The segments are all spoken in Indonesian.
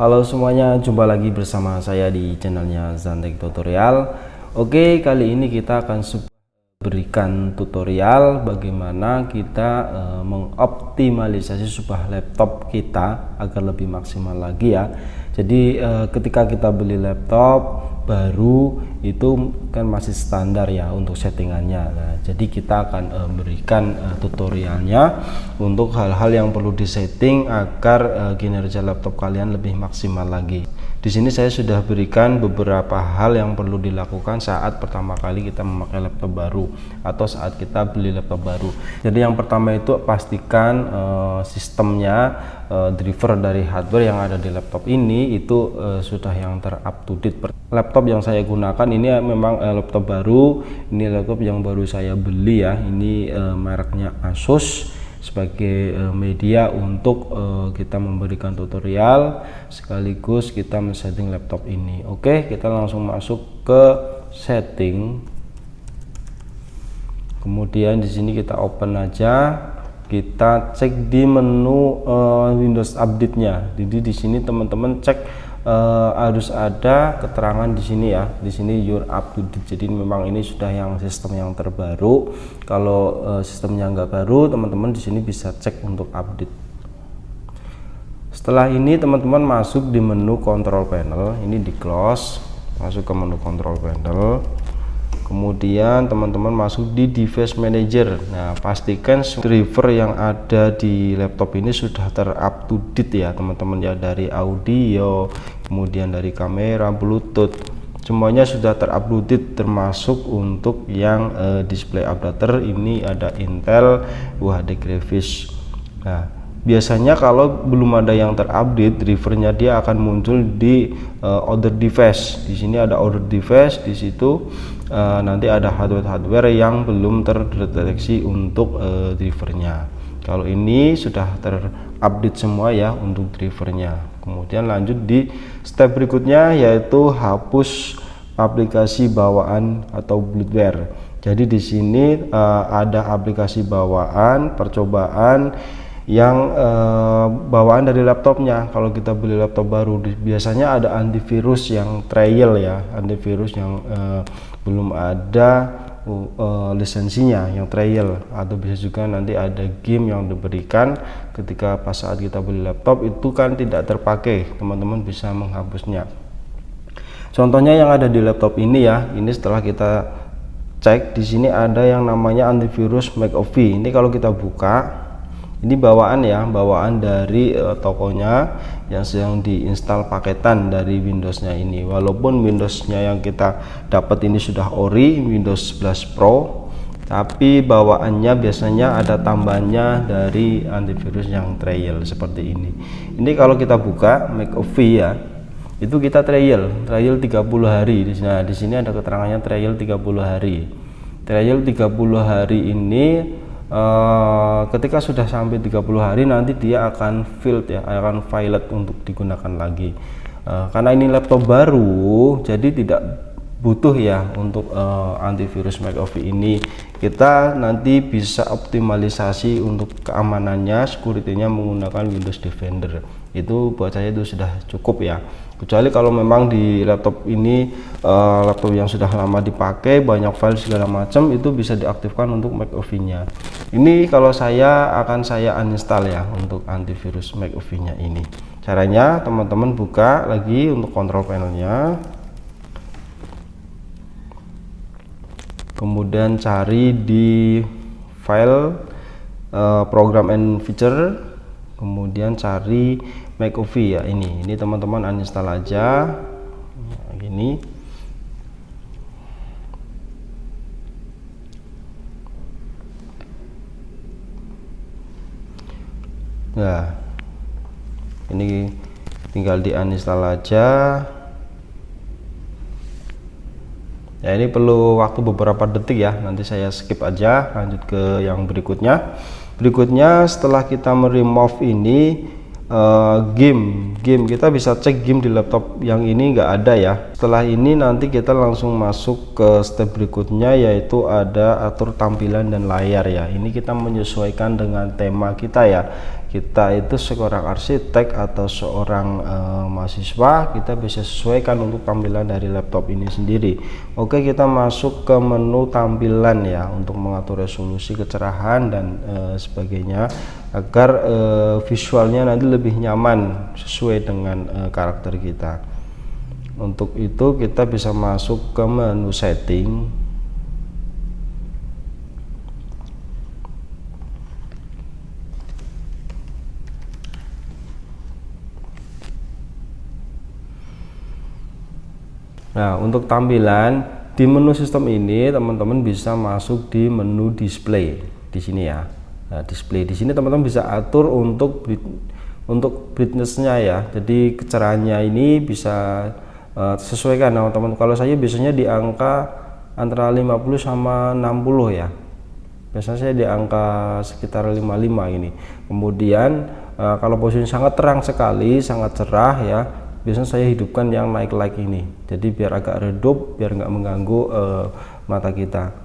Halo semuanya, jumpa lagi bersama saya di channelnya Zantek Tutorial. Oke, kali ini kita akan berikan tutorial bagaimana kita mengoptimalisasi sebuah laptop kita agar lebih maksimal lagi ya. Jadi ketika kita beli laptop baru itu kan masih standar ya untuk settingannya. Nah, jadi kita akan berikan tutorialnya untuk hal-hal yang perlu disetting agar kinerja laptop kalian lebih maksimal lagi. Di sini saya sudah berikan beberapa hal yang perlu dilakukan saat pertama kali kita memakai laptop baru atau saat kita beli laptop baru. Jadi yang pertama itu pastikan sistemnya, driver dari hardware yang ada di laptop ini itu sudah yang ter-up to date. Laptop yang saya gunakan ini memang laptop baru, ini laptop yang baru saya beli ya, ini mereknya Asus, sebagai media untuk kita memberikan tutorial sekaligus kita men-setting laptop ini. Oke, kita langsung masuk ke setting. Kemudian di sini kita open aja, kita cek di menu Windows Update-nya. Jadi di sini teman-teman cek harus ada keterangan di sini ya, di sini you're up to date. Jadi memang ini sudah yang sistem yang terbaru. Kalau sistemnya nggak baru, teman-teman di sini bisa cek untuk update. Setelah ini teman-teman masuk di menu control panel, ini di close, masuk ke menu control panel. Kemudian teman-teman masuk di device manager. Nah, pastikan driver yang ada di laptop ini sudah ter-up to date ya teman-teman ya, dari audio, kemudian dari kamera, bluetooth, semuanya sudah ter-update termasuk untuk yang display updater. Ini ada Intel UHD graphics. Nah, biasanya kalau belum ada yang terupdate drivernya, dia akan muncul di other device. Di sini ada other device, di situ nanti ada hardware yang belum terdeteksi untuk drivernya. Kalau ini sudah terupdate semua ya untuk drivernya. Kemudian lanjut di step berikutnya, yaitu hapus aplikasi bawaan atau bloatware. Jadi di sini ada aplikasi bawaan percobaan yang bawaan dari laptopnya. Kalau kita beli laptop baru biasanya ada antivirus yang trial ya, antivirus yang belum ada lisensinya, yang trial, atau bisa juga nanti ada game yang diberikan ketika pas saat kita beli laptop itu kan tidak terpakai, teman-teman bisa menghapusnya. Contohnya yang ada di laptop ini ya, ini setelah kita cek di sini ada yang namanya antivirus McAfee. Ini kalau kita buka, ini bawaan ya, bawaan dari tokonya yang sedang diinstal paketan dari Windowsnya ini. Walaupun Windowsnya yang kita dapat ini sudah ori, Windows 11 Pro, tapi bawaannya biasanya ada tambahannya dari antivirus yang trial seperti ini. Ini kalau kita buka McAfee ya, itu kita trial 30 hari. Nah, di sini ada keterangannya trial 30 hari. Trial 30 hari ini ketika sudah sampai 30 hari nanti dia akan filled ya, akan valid untuk digunakan lagi. Karena ini laptop baru, jadi tidak butuh ya untuk antivirus McAfee ini. Kita nanti bisa optimalisasi untuk keamanannya, security-nya menggunakan Windows Defender. Itu buat saya itu sudah cukup ya. Kecuali kalau memang di laptop ini laptop yang sudah lama dipakai, banyak file segala macam, itu bisa diaktifkan untuk McAfee-nya. Ini kalau saya uninstall ya untuk antivirus McAfee-nya ini. Caranya teman-teman buka lagi untuk control panelnya, kemudian cari di file program and feature, kemudian cari McAfee ya, ini teman-teman uninstall aja. Nah, gini. Nah, ini tinggal di uninstall aja. Ya, ini perlu waktu beberapa detik ya, nanti saya skip aja, lanjut ke yang berikutnya. Setelah kita meremove ini game kita bisa cek game di laptop yang ini nggak ada ya. Setelah ini nanti kita langsung masuk ke step berikutnya, yaitu ada atur tampilan dan layar ya. Ini kita menyesuaikan dengan tema kita ya. kita itu seorang arsitek atau seorang mahasiswa, kita bisa sesuaikan untuk tampilan dari laptop ini sendiri. Oke, kita masuk ke menu tampilan ya, untuk mengatur resolusi, kecerahan dan sebagainya, agar visualnya nanti lebih nyaman sesuai dengan karakter kita. Untuk itu kita bisa masuk ke menu setting. Nah, untuk tampilan di menu sistem ini, teman-teman bisa masuk di menu display di sini ya. Nah, display di sini teman-teman bisa atur untuk brightness-nya ya. Jadi kecerahannya ini bisa sesuaikan. Nah, teman-teman, kalau saya biasanya di angka antara 50 sama 60 ya. Biasanya saya di angka sekitar 55 ini. Kemudian kalau posisi sangat terang sekali, sangat cerah ya, biasanya saya hidupkan yang night light ini, jadi biar agak redup, biar nggak mengganggu mata kita.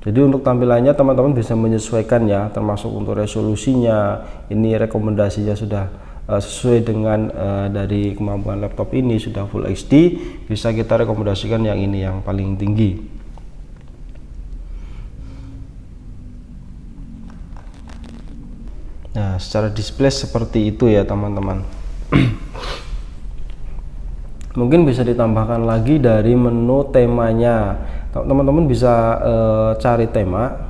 Jadi untuk tampilannya teman-teman bisa menyesuaikan ya, termasuk untuk resolusinya. Ini rekomendasinya sudah sesuai dengan dari kemampuan laptop ini, sudah Full HD, bisa kita rekomendasikan yang ini yang paling tinggi. Nah, secara display seperti itu ya teman-teman. Mungkin bisa ditambahkan lagi dari menu temanya. Teman-teman bisa cari tema.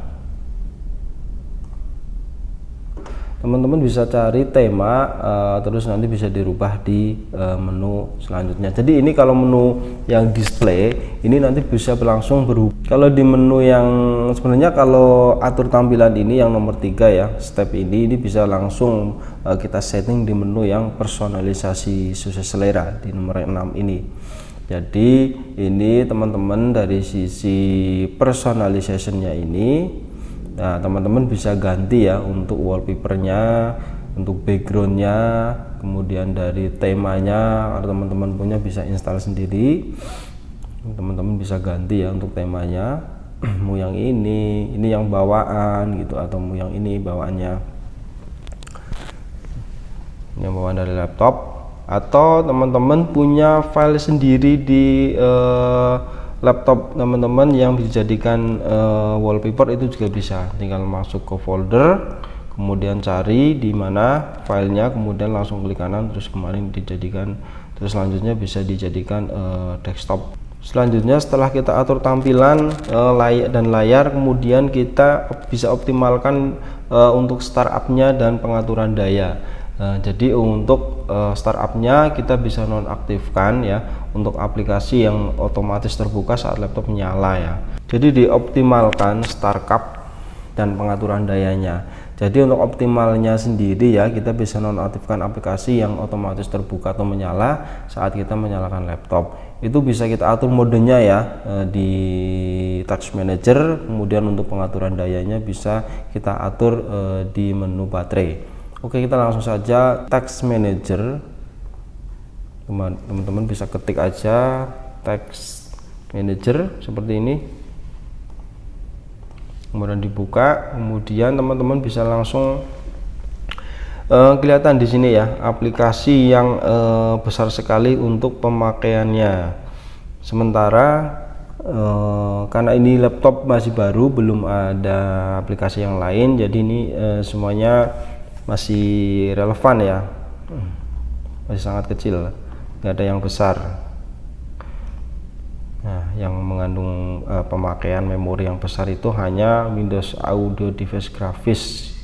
Teman-teman bisa cari tema, terus nanti bisa dirubah di menu selanjutnya. Jadi ini kalau menu yang display ini nanti bisa berlangsung berubah. Kalau di menu yang sebenarnya kalau atur tampilan ini yang nomor 3 ya, step ini bisa langsung kita setting di menu yang personalisasi sesuai selera di nomor 6 ini. Jadi ini teman-teman dari sisi personalizationnya ini, nah teman-teman bisa ganti ya untuk wallpapernya, untuk backgroundnya, kemudian dari temanya, kalau teman-teman punya bisa install sendiri. Teman-teman bisa ganti ya untuk temanya, mau yang ini yang bawaan gitu, atau mau yang ini bawaannya, yang bawaan dari laptop, atau teman-teman punya file sendiri di laptop teman-teman yang dijadikan wallpaper, itu juga bisa. Tinggal masuk ke folder, kemudian cari di mana filenya, kemudian langsung klik kanan, terus kemarin dijadikan, terus selanjutnya bisa dijadikan desktop. Selanjutnya setelah kita atur tampilan layar, kemudian kita bisa optimalkan untuk startupnya dan pengaturan daya. Jadi untuk startupnya kita bisa nonaktifkan ya, untuk aplikasi yang otomatis terbuka saat laptop menyala ya. Jadi dioptimalkan startup dan pengaturan dayanya. Jadi untuk optimalnya sendiri ya, kita bisa nonaktifkan aplikasi yang otomatis terbuka atau menyala saat kita menyalakan laptop. Itu bisa kita atur modenya ya di Task Manager. Kemudian untuk pengaturan dayanya bisa kita atur di menu baterai. Oke, kita langsung saja Task Manager. Teman-teman bisa ketik aja Task Manager seperti ini, kemudian dibuka. Kemudian teman-teman bisa langsung kelihatan di sini ya, aplikasi yang besar sekali untuk pemakaiannya. Sementara karena ini laptop masih baru, belum ada aplikasi yang lain, jadi ini semuanya masih relevan ya, masih sangat kecil, nggak ada yang besar. Nah, yang mengandung pemakaian memori yang besar itu hanya Windows Audio Device Graphics.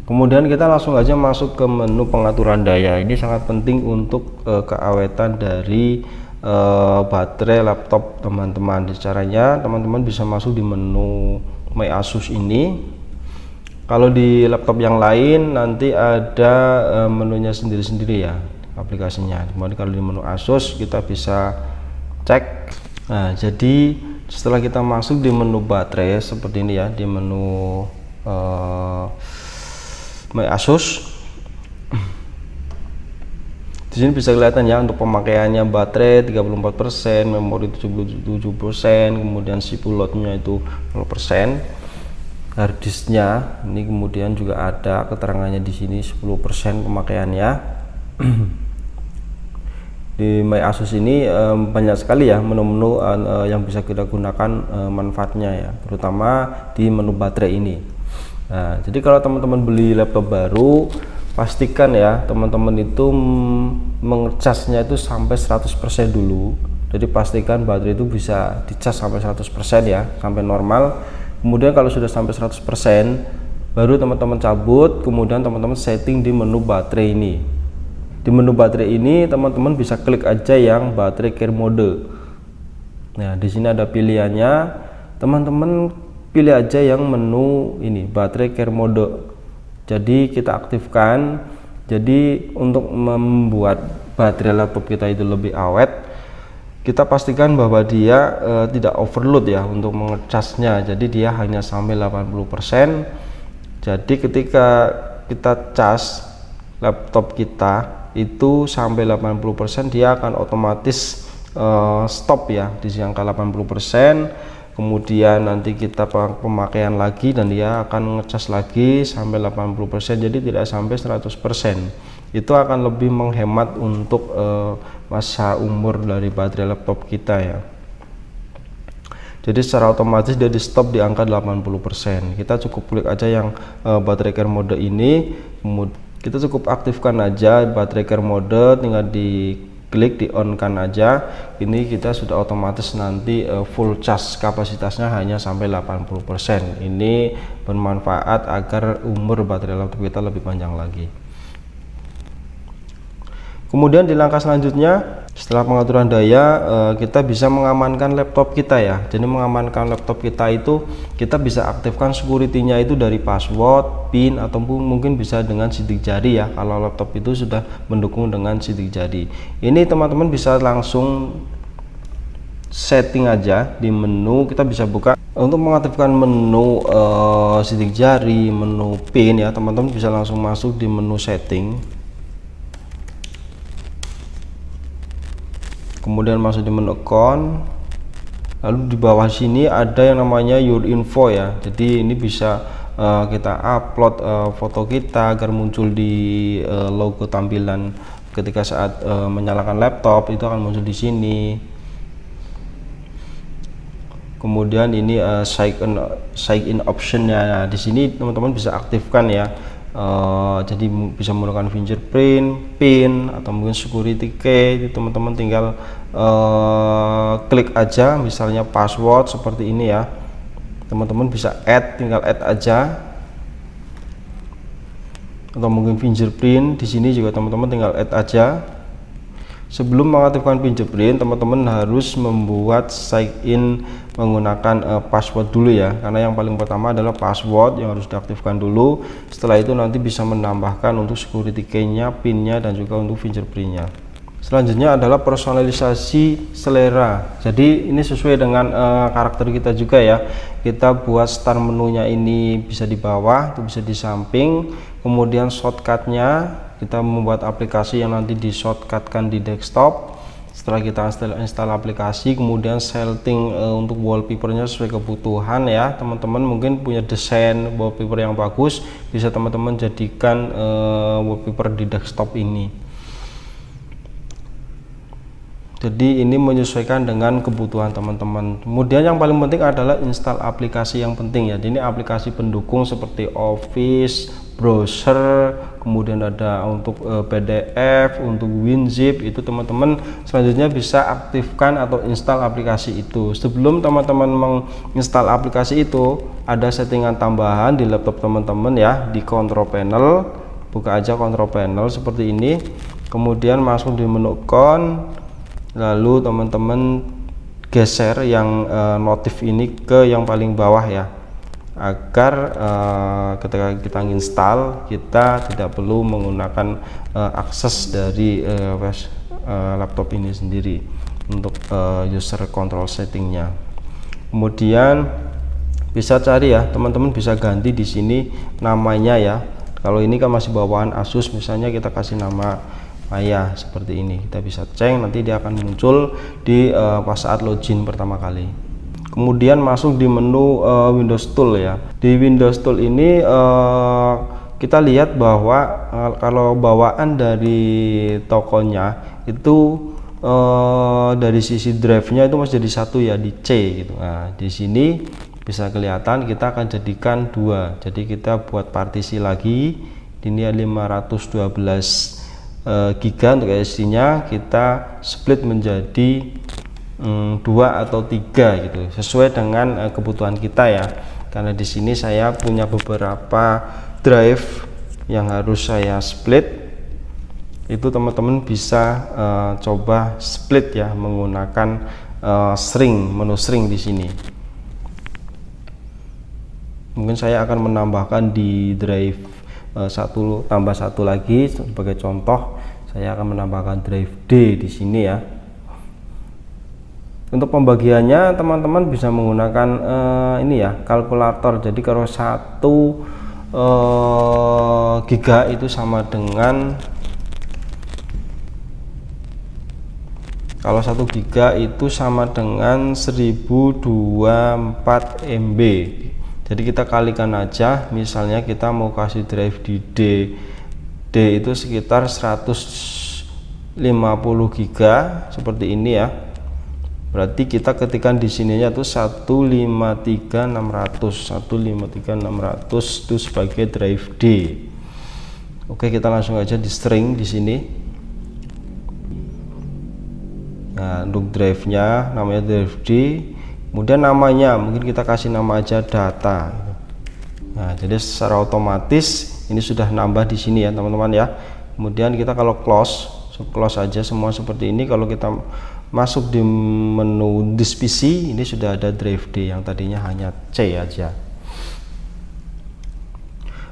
Kemudian kita langsung aja masuk ke menu pengaturan daya. Ini sangat penting untuk keawetan dari baterai laptop teman-teman. Caranya teman-teman bisa masuk di menu My Asus ini. Kalau di laptop yang lain nanti ada menunya sendiri-sendiri ya, aplikasinya. Kemudian kalau di menu Asus kita bisa cek. Nah, jadi setelah kita masuk di menu baterai seperti ini ya, di menu My Asus, di sini bisa kelihatan ya untuk pemakaiannya, baterai 34%, memori 77%, kemudian CPU loadnya itu 0%. harddisknya. Ini kemudian juga ada keterangannya di sini 10% pemakaiannya. Di My Asus ini banyak sekali ya menu-menu yang bisa kita gunakan manfaatnya ya, terutama di menu baterai ini. Nah, jadi kalau teman-teman beli laptop baru, pastikan ya teman-teman itu mengecasnya itu sampai 100% dulu. Jadi pastikan baterai itu bisa dicas sampai 100% ya, sampai normal. Kemudian kalau sudah sampai 100%, baru teman-teman cabut, kemudian teman-teman setting di menu baterai ini. Di menu baterai ini teman-teman bisa klik aja yang baterai care mode. Nah, di sini ada pilihannya. Teman-teman pilih aja yang menu ini, baterai care mode. Jadi kita aktifkan. Jadi untuk membuat baterai laptop kita itu lebih awet, kita pastikan bahwa dia tidak overload ya untuk mengecasnya. Jadi dia hanya sampai 80%. Jadi ketika kita cas laptop kita itu sampai 80%, dia akan otomatis stop ya di angka 80%. Kemudian nanti kita pemakaian lagi dan dia akan ngecas lagi sampai 80%, jadi tidak sampai 100%. Itu akan lebih menghemat untuk masa umur dari baterai laptop kita ya. Jadi secara otomatis dia di stop di angka 80%. Kita cukup klik aja yang baterai care mode ini, kita cukup aktifkan aja baterai care mode, tinggal diklik, di on kan aja. Ini kita sudah otomatis nanti full charge, kapasitasnya hanya sampai 80%. Ini bermanfaat agar umur baterai laptop kita lebih panjang lagi. Kemudian di langkah selanjutnya, setelah pengaturan daya, kita bisa mengamankan laptop kita ya. Jadi mengamankan laptop kita itu kita bisa aktifkan security-nya itu dari password, PIN, ataupun mungkin bisa dengan sidik jari ya, kalau laptop itu sudah mendukung dengan sidik jari. Ini teman-teman bisa langsung setting aja di menu. Kita bisa buka untuk mengaktifkan menu sidik jari, menu PIN ya, teman-teman bisa langsung masuk di menu setting. Kemudian masuk di menu account, lalu di bawah sini ada yang namanya your info ya. Jadi ini bisa kita upload foto kita agar muncul di logo tampilan ketika saat menyalakan laptop, itu akan muncul di sini. Kemudian ini sign in optionnya. Nah, di sini teman-teman bisa aktifkan ya. Jadi bisa menggunakan fingerprint, PIN, atau mungkin security key. Teman-teman tinggal klik aja, misalnya password seperti ini ya. Teman-teman bisa tinggal add aja, atau mungkin fingerprint. Di sini juga teman-teman tinggal add aja. Sebelum mengaktifkan fingerprint, teman-teman harus membuat sign in menggunakan password dulu ya, karena yang paling pertama adalah password yang harus diaktifkan dulu. Setelah itu nanti bisa menambahkan untuk security key-nya, PIN-nya, dan juga untuk fingerprint-nya. Selanjutnya adalah personalisasi selera. Jadi ini sesuai dengan karakter kita juga ya. Kita buat start menunya ini bisa di bawah, itu bisa di samping. Kemudian shortcut-nya kita membuat aplikasi yang nanti di shortcutkan di desktop. Setelah kita install aplikasi, kemudian setting untuk wallpapernya sesuai kebutuhan ya. Teman-teman mungkin punya desain wallpaper yang bagus, bisa teman-teman jadikan wallpaper di desktop ini. Jadi ini menyesuaikan dengan kebutuhan teman-teman. Kemudian yang paling penting adalah install aplikasi yang penting ya. Jadi ini aplikasi pendukung seperti Office, browser, kemudian ada untuk PDF, untuk WinZip. Itu teman-teman selanjutnya bisa aktifkan atau install aplikasi itu. Sebelum teman-teman menginstal aplikasi itu, ada settingan tambahan di laptop teman-teman ya, di control panel. Buka aja control panel seperti ini, kemudian masuk di menu account. Lalu teman-teman geser yang notif ini ke yang paling bawah ya, agar ketika kita install kita tidak perlu menggunakan akses dari laptop ini sendiri untuk user control settingnya. Kemudian bisa cari ya, teman-teman bisa ganti di sini namanya ya. Kalau ini kan masih bawaan Asus, misalnya kita kasih nama Maya seperti ini, kita bisa cek, nanti dia akan muncul di pas saat login pertama kali. Kemudian masuk di menu Windows Tool ya. Di Windows Tool ini kita lihat bahwa kalau bawaan dari tokonya itu dari sisi drive-nya itu masih jadi satu ya, di C gitu. Nah, di sini bisa kelihatan kita akan jadikan dua. Jadi kita buat partisi lagi. Ini 512 GB untuk SSD-nya, kita split menjadi 2 atau 3 gitu, sesuai dengan kebutuhan kita ya. Karena di sini saya punya beberapa drive yang harus saya split. Itu teman-teman bisa coba split ya menggunakan menu string di sini. Mungkin saya akan menambahkan di drive tambah satu lagi. Sebagai contoh, saya akan menambahkan drive D di sini ya. Untuk pembagiannya teman-teman bisa menggunakan ini ya, kalkulator. Jadi kalau 1 giga itu sama dengan, kalau 1 giga itu sama dengan 1024 MB. Jadi kita kalikan aja, misalnya kita mau kasih drive di D itu sekitar 150 giga seperti ini ya. Berarti kita ketikkan di sininya tuh 153.600 itu sebagai drive D. Oke, kita langsung aja di string di sini. Nah, untuk drive-nya namanya drive D. Kemudian namanya mungkin kita kasih nama aja data. Nah, jadi secara otomatis ini sudah nambah di sini ya teman-teman ya. Kemudian kita kalau close aja semua seperti ini. Kalau kita masuk di menu disk PC, ini sudah ada drive D yang tadinya hanya C aja.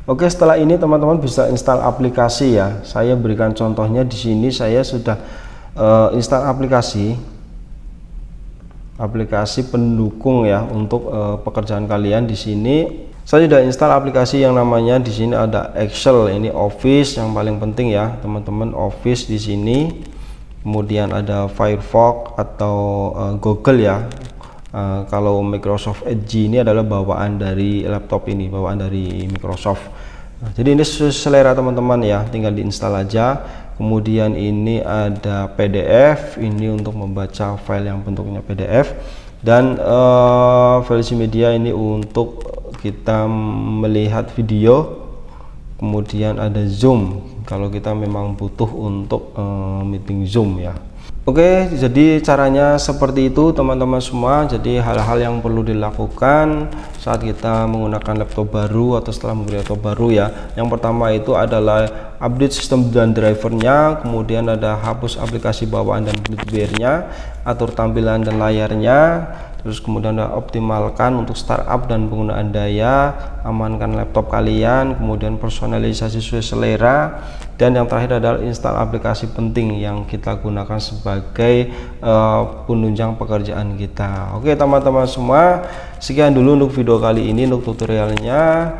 Oke, setelah ini teman-teman bisa install aplikasi ya. Saya berikan contohnya di sini. Saya sudah install aplikasi pendukung ya untuk pekerjaan kalian. Di sini saya sudah install aplikasi yang namanya, di sini ada Excel, ini Office yang paling penting ya teman-teman, Office di sini. Kemudian ada Firefox atau Google ya. Kalau Microsoft Edge ini adalah bawaan dari laptop ini, bawaan dari Microsoft. Nah, jadi ini selera teman-teman ya, tinggal diinstal aja. Kemudian ini ada PDF, ini untuk membaca file yang bentuknya PDF, dan versi media ini untuk kita melihat video. Kemudian ada Zoom kalau kita memang butuh untuk meeting Zoom ya. Oke, jadi caranya seperti itu teman-teman semua. Jadi hal-hal yang perlu dilakukan saat kita menggunakan laptop baru atau setelah menggunakan laptop baru ya. Yang pertama itu adalah update sistem dan drivernya, kemudian ada hapus aplikasi bawaan dan bloatware-nya, atur tampilan dan layarnya, terus kemudian ada optimalkan untuk startup dan penggunaan daya, amankan laptop kalian, kemudian personalisasi sesuai selera, dan yang terakhir adalah install aplikasi penting yang kita gunakan sebagai penunjang pekerjaan kita. Oke teman-teman semua, sekian dulu untuk video kali ini, untuk tutorialnya.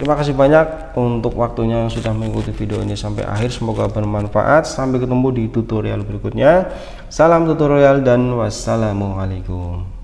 Terima kasih banyak untuk waktunya yang sudah mengikuti video ini sampai akhir. Semoga bermanfaat. Sampai ketemu di tutorial berikutnya. Salam tutorial dan wassalamualaikum.